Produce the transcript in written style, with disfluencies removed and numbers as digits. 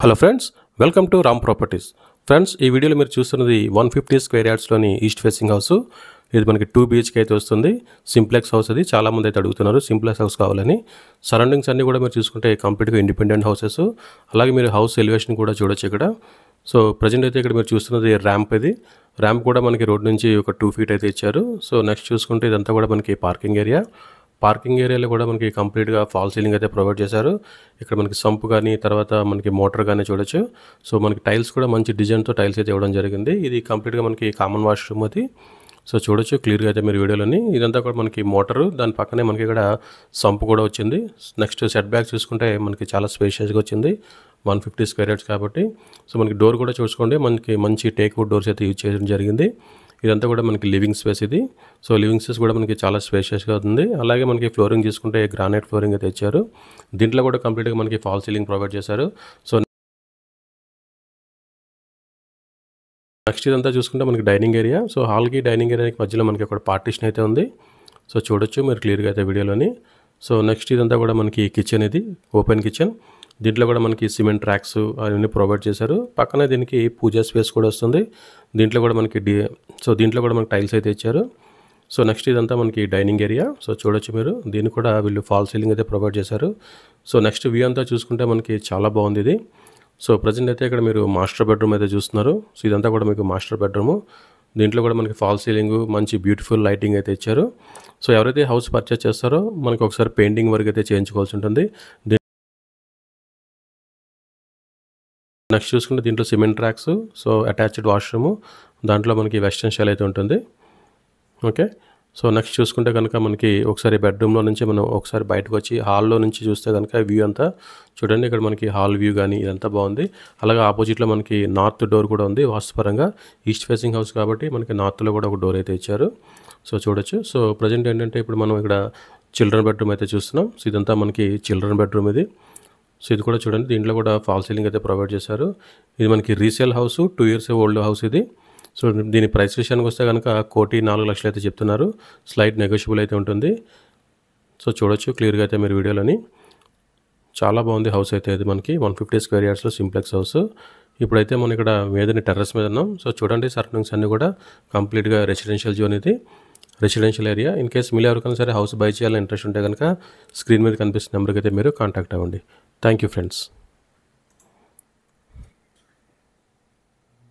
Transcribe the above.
Hello friends, welcome to Ram properties. Friends, ఈ వీడియోలో మీరు చూస్తున్నది 150 స్క్వేర్ యార్డ్స్లోని ఈస్ట్ ఫేసింగ్ హౌస్. ఇది మనకి 2 BHK అయితే వస్తుంది. Simplex house. అది చాలామంది అయితే అడుగుతున్నారు సింప్లెక్స్ హౌస్ కావాలని. సరౌండింగ్స్ అన్నీ కూడా మీరు చూసుకుంటే కంప్లీట్గా ఇండిపెండెంట్ హౌసెస్. అలాగే మీరు హౌస్ ఎలివేషన్ కూడా చూడొచ్చు ఇక్కడ. సో ప్రజెంట్ అయితే ఇక్కడ మీరు చూస్తున్నది ర్యాంప్. ఇది ర్యాంప్ కూడా మనకి రోడ్ నుంచి ఒక 2 feet అయితే ఇచ్చారు. సో నెక్స్ట్ చూసుకుంటే ఇదంతా కూడా మనకి పార్కింగ్ ఏరియా. పార్కింగ్ ఏరియాలో కూడా మనకి కంప్లీట్గా ఫాల్ సీలింగ్ అయితే ప్రొవైడ్ చేశారు. ఇక్కడ మనకి సంప్ కానీ తర్వాత మనకి మోటార్ కానీ చూడొచ్చు. సో మనకి టైల్స్ కూడా మంచి డిజైన్తో టైల్స్ అయితే ఇవ్వడం జరిగింది. ఇది కంప్లీట్గా మనకి కామన్ వాష్రూమ్ అది. సో చూడొచ్చు క్లియర్గా అయితే మీరు వీడియోలోని. ఇదంతా కూడా మనకి మోటారు, దాని పక్కనే మనకి ఇక్కడ సంప్ కూడా వచ్చింది. నెక్స్ట్ సెట్ బ్యాక్ చూసుకుంటే మనకి చాలా స్పేషియస్గా వచ్చింది. 150 స్క్వేర్ యార్డ్స్ కాబట్టి. సో మనకి డోర్ కూడా చూసుకోండి, మనకి మంచి టేక్వుడ్ డోర్స్ అయితే యూజ్ చేయడం జరిగింది. ఇదంతా కూడా మనకి లివింగ్ స్పేస్ ఇది. సో లివింగ్ స్పేస్ కూడా మనకి చాలా స్పేషియస్గా ఉంది. అలాగే మనకి ఫ్లోరింగ్ చూసుకుంటే గ్రానైట్ ఫ్లోరింగ్ అయితే ఇచ్చారు. దీంట్లో కూడా కంప్లీట్గా మనకి ఫాల్ సీలింగ్ ప్రొవైడ్ చేశారు. సో నెక్స్ట్ ఇదంతా చూసుకుంటే మనకి డైనింగ్ ఏరియా. సో హాల్కి డైనింగ్ ఏరియాకి మధ్యలో మనకి ఒక పార్టీషన్ అయితే ఉంది. సో చూడొచ్చు మీరు క్లియర్గా అయితే వీడియోలోని. సో నెక్స్ట్ ఇదంతా కూడా మనకి కిచెన్. ఇది ఓపెన్ కిచెన్. దీంట్లో కూడా మనకి సిమెంట్ ట్రాక్స్ అవన్నీ ప్రొవైడ్ చేశారు. పక్కనే దీనికి పూజా స్పేస్ కూడా వస్తుంది. దీంట్లో కూడా మనకి దీంట్లో కూడా మనకి టైల్స్ అయితే ఇచ్చారు. సో నెక్స్ట్ ఇదంతా మనకి డైనింగ్ ఏరియా. సో చూడొచ్చు మీరు, దీన్ని కూడా వీళ్ళు ఫాల్ సీలింగ్ అయితే ప్రొవైడ్ చేశారు. సో నెక్స్ట్ వ్యూ అంతా చూసుకుంటే మనకి చాలా బాగుంది ఇది. సో ప్రజెంట్ అయితే ఇక్కడ మీరు మాస్టర్ బెడ్రూమ్ అయితే చూస్తున్నారు. సో ఇదంతా కూడా మీకు మాస్టర్ బెడ్రూము. దీంట్లో కూడా మనకి ఫాల్ సీలింగ్, మంచి బ్యూటిఫుల్ లైటింగ్ అయితే ఇచ్చారు. సో ఎవరైతే హౌస్ పర్చేస్ చేస్తారో మనకి ఒకసారి పెయింటింగ్ వర్క్ అయితే చేయించుకోవాల్సి ఉంటుంది. నెక్స్ట్ చూసుకుంటే దీంట్లో cement tracks, so attached washroom, దాంట్లో మనకి వెస్టర్న్ స్టైల్ అయితే ఉంటుంది. ఓకే. సో నెక్స్ట్ చూసుకుంటే కనుక మనకి ఒకసారి బెడ్రూమ్లో నుంచి మనం ఒకసారి బయటకు వచ్చి హాల్లో నుంచి చూస్తే కనుక వ్యూ అంతా చూడండి. ఇక్కడ మనకి హాల్ వ్యూ కానీ ఇదంతా బాగుంది. అలాగే ఆపోజిట్లో మనకి నార్త్ డోర్ కూడా ఉంది. వాస్తుపరంగా ఈస్ట్ ఫేసింగ్ హౌస్ కాబట్టి మనకి నార్త్లో కూడా ఒక డోర్ అయితే ఇచ్చారు. సో చూడొచ్చు. సో ప్రజెంట్ ఏంటంటే ఇప్పుడు మనం ఇక్కడ చిల్డ్రన్ బెడ్రూమ్ అయితే చూస్తున్నాం. సో ఇదంతా మనకి చిల్డ్రన్ బెడ్రూమ్ ఇది. సో ఇది కూడా చూడండి, దీంట్లో కూడా ఫాల్ సీలింగ్ అయితే ప్రొవైడ్ చేశారు. ఇది మనకి resale house, 2 years old house ఇది. సో దీని ప్రైస్ విషయానికి వస్తే కనుక 1,04,00,000 అయితే చెప్తున్నారు. స్లైట్ నెగోషియబుల్ అయితే ఉంటుంది. సో చూడొచ్చు క్లియర్గా అయితే మీరు వీడియోలోని. చాలా బాగుంది హౌస్ అయితే. ఇది మనకి 150 స్క్వేర్ యార్డ్స్లో సింప్లెక్స్ హౌస్. ఇప్పుడైతే మనం ఇక్కడ మీదని టెర్రస్ మీద ఉన్నాం. సో చూడండి సరౌండింగ్స్ అన్నీ కూడా కంప్లీట్గా రెసిడెన్షియల్ జోన్ ఇది, రెసిడెన్షియల్ ఏరియా. ఇన్ కేస్ మీరు ఎవరికైనా సరే హౌస్ బై చేయాలని ఇంట్రెస్ట్ ఉంటే కనుక స్క్రీన్ మీద కనిపిస్తున్న నెంబర్కి అయితే మీరు కాంటాక్ట్ అవ్వండి. Thank you friends.